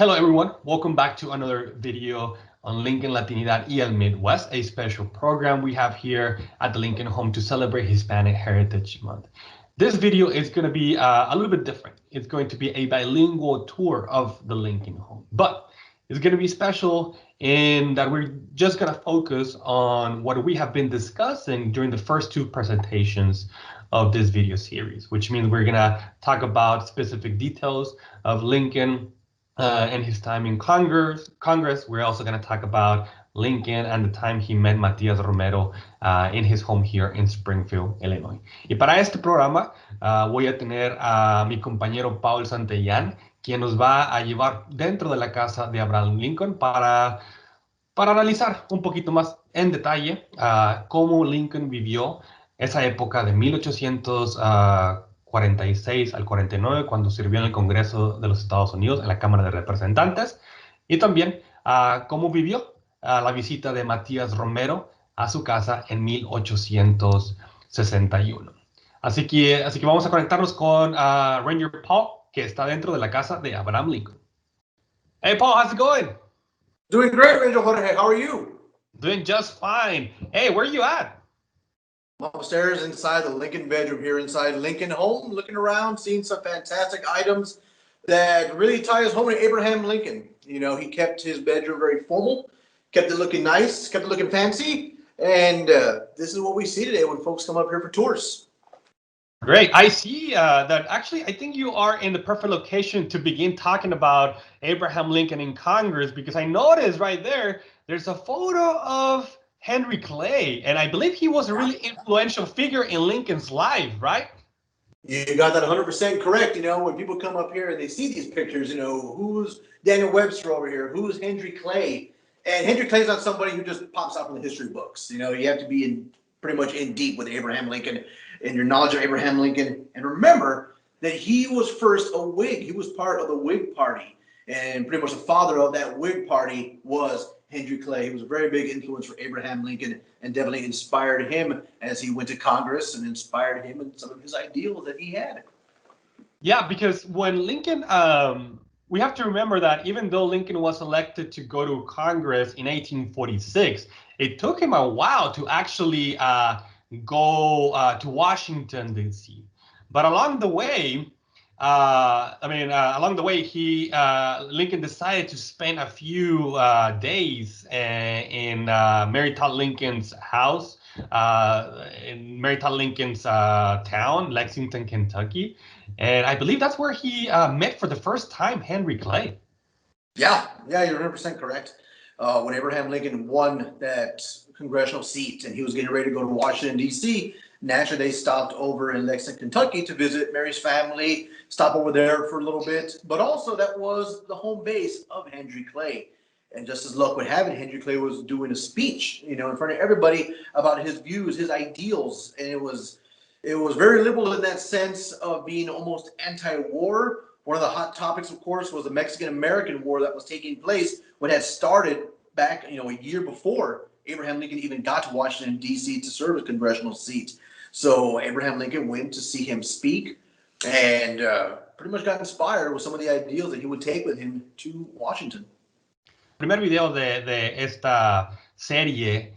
Hello, everyone. Welcome back to another video on Lincoln Latinidad y el Midwest, a special program we have here at the Lincoln Home to celebrate Hispanic Heritage Month. This video is going to be a little bit different. It's going to be a bilingual tour of the Lincoln Home, but it's going to be special in that we're just going to focus on what we have been discussing during the first two presentations of this video series, which means we're going to talk about specific details of Lincoln and his time in Congress. We're also going to talk about Lincoln and the time he met Matias Romero in his home here in Springfield, Illinois. Y para este programa voy a tener a mi compañero Paul Santillán, quien nos va a llevar dentro de la casa de Abraham Lincoln para analizar un poquito más en detalle cómo Lincoln vivió esa época de 1846 al 49, cuando sirvió en el Congreso de los Estados Unidos, en la Cámara de Representantes, y también cómo vivió la visita de Matías Romero a su casa en 1861. Así que vamos a conectarnos con Ranger Paul, que está dentro de la casa de Abraham Lincoln. Hey, Paul, how's it going? Doing great, Ranger Jorge. How are you? Doing just fine. Hey, where are you at? I'm upstairs inside the Lincoln bedroom here inside Lincoln Home, looking around, seeing some fantastic items that really tie us home to Abraham Lincoln. You know, he kept his bedroom very formal, kept it looking nice, kept it looking fancy, and this is what we see today when folks come up here for tours. Great. I see that actually I think you are in the perfect location to begin talking about Abraham Lincoln in Congress, because I noticed right there's a photo of Henry Clay, and I believe he was a really influential figure in Lincoln's life, right? You got that 100% correct. You know, when people come up here and they see these pictures, you know, who's Daniel Webster over here? Who's Henry Clay? And Henry Clay's not somebody who just pops up in the history books. You know, you have to be pretty much in deep with Abraham Lincoln and your knowledge of Abraham Lincoln. And remember that he was first a Whig. He was part of the Whig Party. And pretty much the father of that Whig Party was Henry Clay. He was a very big influence for Abraham Lincoln and definitely inspired him as he went to Congress and inspired him in some of his ideals that he had. Yeah, because when Lincoln, we have to remember that even though Lincoln was elected to go to Congress in 1846, it took him a while to actually go to Washington, D.C. But along the way, Lincoln decided to spend a few days in Mary Todd Lincoln's house, in Mary Todd Lincoln's town, Lexington, Kentucky. And I believe that's where he met for the first time Henry Clay. Yeah, you're 100% correct. When Abraham Lincoln won that congressional seat and he was getting ready to go to Washington, D.C., naturally, they stopped over in Lexington, Kentucky to visit Mary's family, stop over there for a little bit. But also, that was the home base of Henry Clay. And just as luck would have it, Henry Clay was doing a speech, you know, in front of everybody about his views, his ideals. And it was very liberal in that sense of being almost anti-war. One of the hot topics, of course, was the Mexican-American War that was taking place, what had started back, you know, a year before Abraham Lincoln even got to Washington, D.C. to serve a congressional seat. So Abraham Lincoln went to see him speak and pretty much got inspired with some of the ideals that he would take with him to Washington. Primer video de esta serie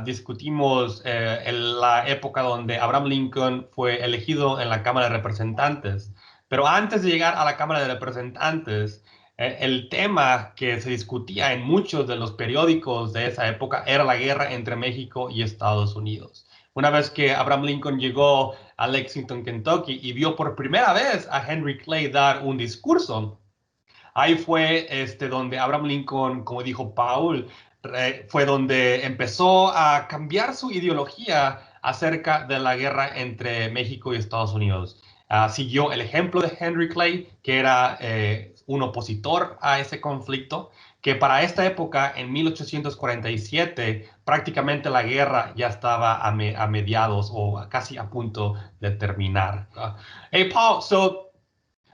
discutimos la época donde Abraham Lincoln fue elegido en la Cámara de Representantes. Pero antes de llegar a la Cámara de Representantes, el tema que se discutía en muchos de los periódicos de esa época era la guerra entre México y Estados Unidos. Una vez que Abraham Lincoln llegó a Lexington, Kentucky, y vio por primera vez a Henry Clay dar un discurso, ahí fue donde Abraham Lincoln, como dijo Paul, fue donde empezó a cambiar su ideología acerca de la guerra entre México y Estados Unidos. Siguió el ejemplo de Henry Clay, que era un opositor a ese conflicto, que para esta época, en 1847, prácticamente la guerra ya estaba a mediados o casi a punto de terminar. Hey, Paul, so,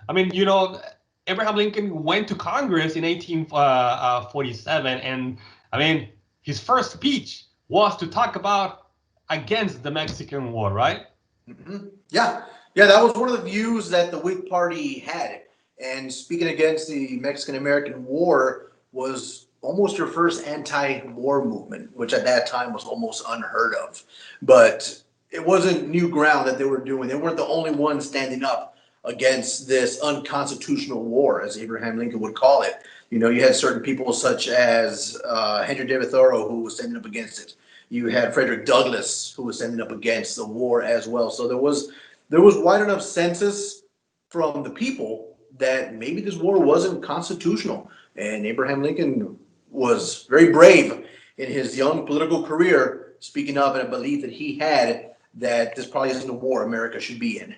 I mean, you know, Abraham Lincoln went to Congress in 1847, and, I mean, his first speech was to talk about against the Mexican War, right? Mm-hmm. Yeah, that was one of the views that the Whig Party had. And speaking against the Mexican-American War was almost your first anti-war movement, which at that time was almost unheard of. But it wasn't new ground that they were doing. They weren't the only ones standing up against this unconstitutional war, as Abraham Lincoln would call it. You know, you had certain people such as Henry David Thoreau, who was standing up against it. You had Frederick Douglass, who was standing up against the war as well. So there was wide enough census from the people that maybe this war wasn't constitutional. And Abraham Lincoln was very brave in his young political career, speaking up in a belief that he had that this probably isn't the war America should be in.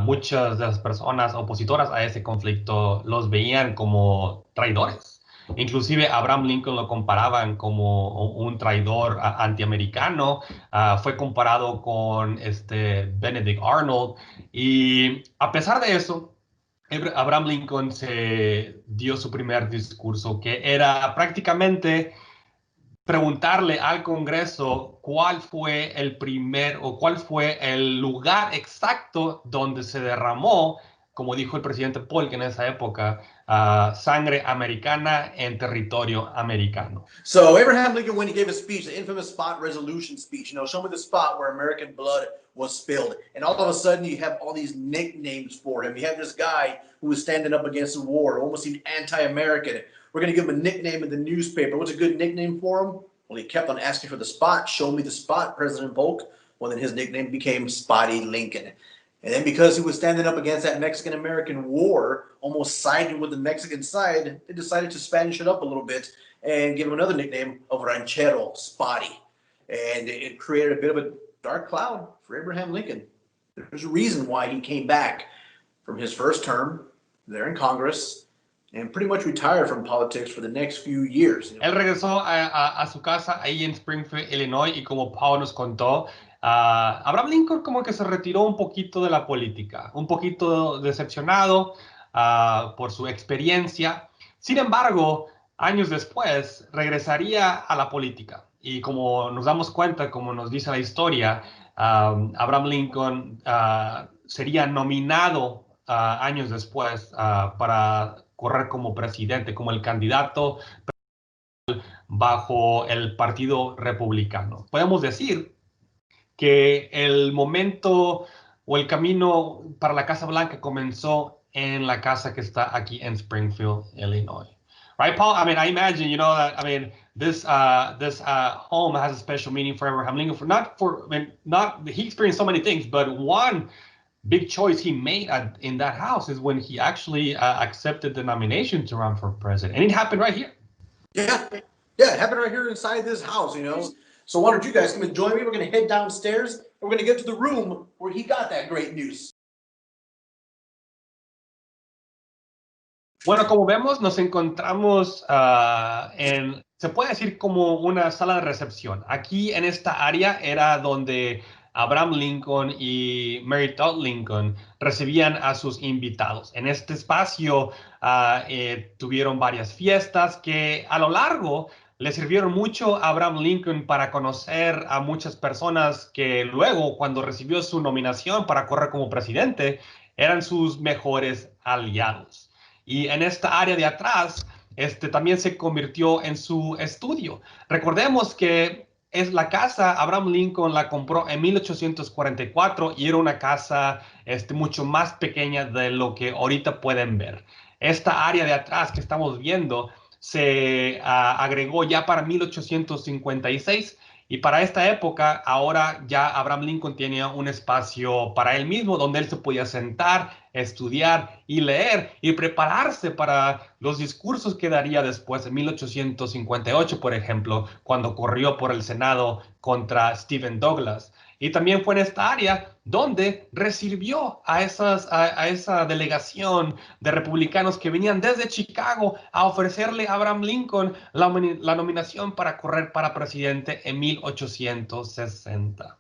Muchas de las personas opositoras a ese conflicto los veían como traidores. Inclusive Abraham Lincoln lo comparaban como un traidor antiamericano. Fue comparado con Benedict Arnold. Y a pesar de eso, Abraham Lincoln se dio su primer discurso, que era prácticamente preguntarle al Congreso cuál fue cuál fue el lugar exacto donde se derramó, como dijo el presidente Polk en esa época, sangre americana en territorio americano. So Abraham Lincoln, when he gave his speech, the infamous spot resolution speech, show me the spot where American blood was spilled. And all of a sudden you have all these nicknames for him. You have this guy who was standing up against the war, almost seemed anti-American. We're going to give him a nickname in the newspaper. What's a good nickname for him? Well, he kept on asking for the spot. Show me the spot, President Polk. Well, then his nickname became Spotty Lincoln. And then because he was standing up against that Mexican-American war, almost siding with the Mexican side, they decided to Spanish it up a little bit and give him another nickname of Ranchero, Spotty. And it created a bit of a dark cloud for Abraham Lincoln. There's a reason why he came back from his first term there in Congress and pretty much retired from politics for the next few years. Él regresó a su casa ahí en Springfield, Illinois, y como Pau nos contó, Abraham Lincoln como que se retiró un poquito de la política, un poquito decepcionado por su experiencia. Sin embargo, años después regresaría a la política. Y como nos damos cuenta, como nos dice la historia, Abraham Lincoln sería nominado años después para correr como presidente, como el candidato bajo el Partido Republicano. Podemos decir que el momento o el camino para la Casa Blanca comenzó en la casa que está aquí en Springfield, Illinois. Right, Paul? I mean, I imagine, this home has a special meaning for Abraham Lincoln. He experienced so many things, but one big choice he made in that house is when he actually accepted the nomination to run for president. And it happened right here. Yeah, it happened right here inside this house, So why don't you guys come and join me? We're going to head downstairs and we're going to get to the room where he got that great news. Bueno, como vemos, nos encontramos se puede decir como una sala de recepción. Aquí en esta área era donde Abraham Lincoln y Mary Todd Lincoln recibían a sus invitados. En este espacio tuvieron varias fiestas que a lo largo le sirvieron mucho a Abraham Lincoln para conocer a muchas personas que luego, cuando recibió su nominación para correr como presidente, eran sus mejores aliados. Y en esta área de atrás, también se convirtió en su estudio. Recordemos que la casa, Abraham Lincoln la compró en 1844 y era una casa mucho más pequeña de lo que ahorita pueden ver. Esta área de atrás que estamos viendo se agregó ya para 1856 y para esta época ahora ya Abraham Lincoln tenía un espacio para él mismo donde él se podía sentar, estudiar y leer y prepararse para los discursos que daría después en 1858, por ejemplo, cuando corrió por el Senado contra Stephen Douglas. Y también fue en esta área donde recibió a esa delegación de republicanos que venían desde Chicago a ofrecerle a Abraham Lincoln la nominación para correr para presidente en 1860.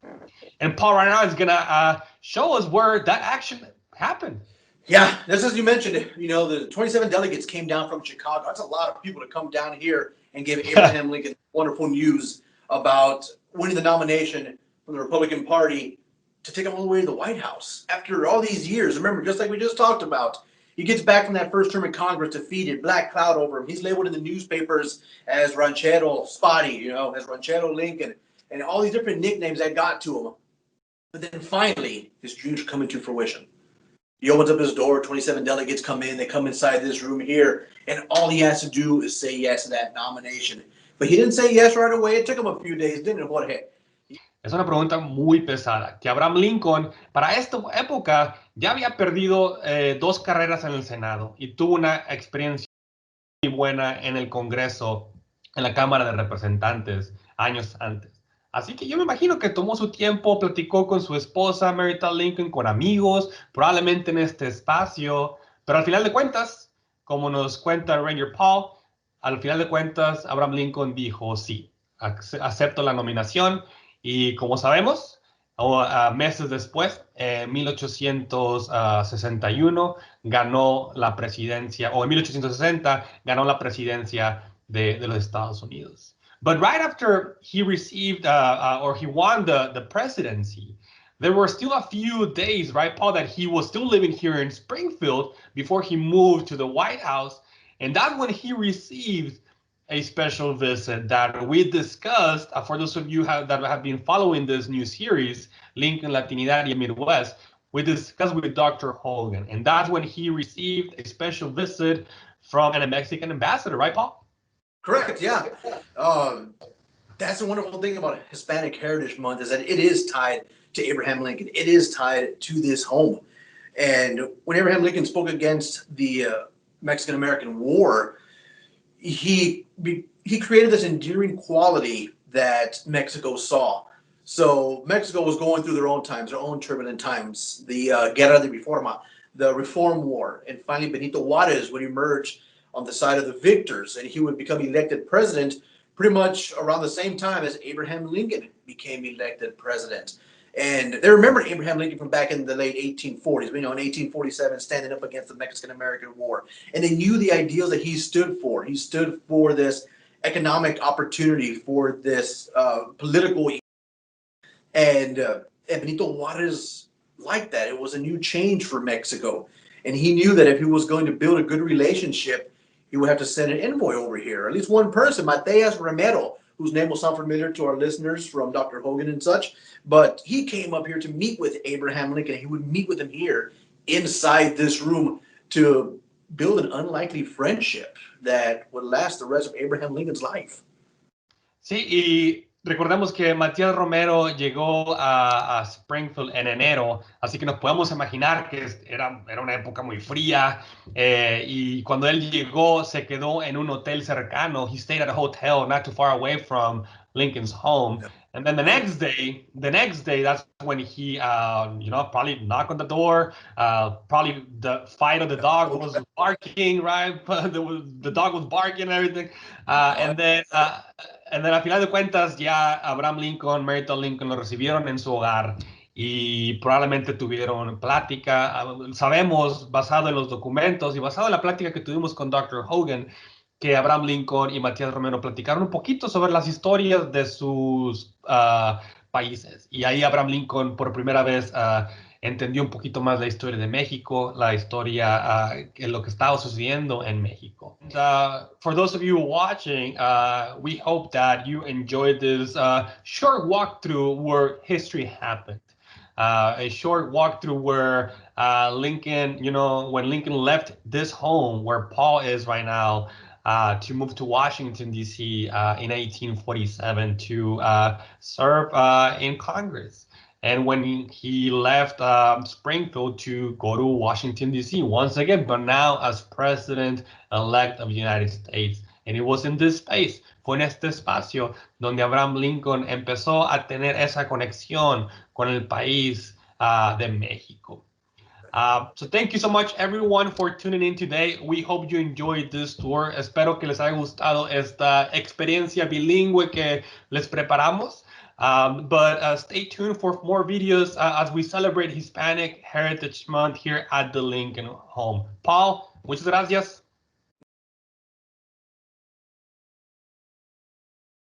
And Paul right now is going to show us where that action happened. Yeah, just as you mentioned, the 27 delegates came down from Chicago. That's a lot of people to come down here and give Abraham Lincoln wonderful news about winning the nomination from the Republican Party to take him all the way to the White House. After all these years, remember, just like we just talked about, He gets back from that first term in Congress defeated, black cloud over him. He's labeled in the newspapers as Ranchero Spotty, you know, as Ranchero Lincoln, and all these different nicknames that got to him. But then finally, his dreams are coming to fruition. He opens up his door, 27 delegates come in, they come inside this room here, and all he has to do is say yes to that nomination. But he didn't say yes right away. It took him a few days, didn't it, Jorge? Es una pregunta muy pesada, que Abraham Lincoln para esta época ya había perdido 2 carreras en el Senado y tuvo una experiencia muy buena en el Congreso, en la Cámara de Representantes, años antes. Así que yo me imagino que tomó su tiempo, platicó con su esposa, Mary Todd Lincoln, con amigos, probablemente en este espacio, pero al final de cuentas, como nos cuenta Ranger Paul, al final de cuentas, Abraham Lincoln dijo sí, acepto la nominación. Y como sabemos, meses después, en 1861, ganó la presidencia, o en 1860 ganó la presidencia de los Estados Unidos. But right after he received, or he won the presidency, there were still a few days, right, Paul, that he was still living here in Springfield before he moved to the White House. And that's when he received a special visit that we discussed. For those of you that have been following this new series, Lincoln, Latinidad y Midwest, we discussed with Dr. Hogan, and that's when he received a special visit from a Mexican ambassador, right, Paul? Correct, yeah. That's the wonderful thing about Hispanic Heritage Month is that it is tied to Abraham Lincoln. It is tied to this home. And when Abraham Lincoln spoke against the Mexican-American War, he created this endearing quality that Mexico saw. So Mexico was going through their own times, their own turbulent times, the Guerra de Reforma, the Reform War, and finally Benito Juarez would emerge on the side of the victors, and he would become elected president pretty much around the same time as Abraham Lincoln became elected president. And they remember Abraham Lincoln from back in the late 1840s, you know, in 1847, standing up against the Mexican-American War. And they knew the ideals that he stood for. He stood for this economic opportunity, for this political. And Benito Juarez liked that. It was a new change for Mexico. And he knew that if he was going to build a good relationship, he would have to send an envoy over here, at least one person, Mateas Romero, whose name will sound familiar to our listeners from Dr. Hogan and such. But he came up here to meet with Abraham Lincoln. He would meet with him here inside this room to build an unlikely friendship that would last the rest of Abraham Lincoln's life. Sí, y recordemos que Matías Romero llegó a Springfield en enero, así que nos podemos imaginar que era una época muy fría, y cuando él llegó se quedó en un hotel cercano. He stayed at a hotel not too far away from Lincoln's home. And then the next day, that's when he, probably knocked on the door. Probably the fight of the dog was barking, right? The dog was barking and everything. And then al final de cuentas, ya Abraham Lincoln, Mary Todd Lincoln lo recibieron en su hogar y probablemente tuvieron plática. Sabemos, basado en los documentos y basado en la plática que tuvimos con Dr. Hogan, que Abraham Lincoln y Matías Romero platicaron un poquito sobre las historias de sus países. Y ahí Abraham Lincoln por primera vez entendió un poquito más la historia de México, la historia de lo que estaba sucediendo en México. For those of you watching, we hope that you enjoyed this short walkthrough where history happened. A short walkthrough where Lincoln, when Lincoln left this home where Paul is right now, to move to Washington, D.C. In 1847 to serve in Congress. And when he left Springfield to go to Washington, D.C. once again, but now as President-elect of the United States. And it was in this space, fue en este espacio donde Abraham Lincoln empezó a tener esa conexión con el país de México. So thank you so much, everyone, for tuning in today. We hope you enjoyed this tour. Espero que les haya gustado esta experiencia bilingüe que les preparamos. But stay tuned for more videos as we celebrate Hispanic Heritage Month here at the Lincoln home. Paul, muchas gracias.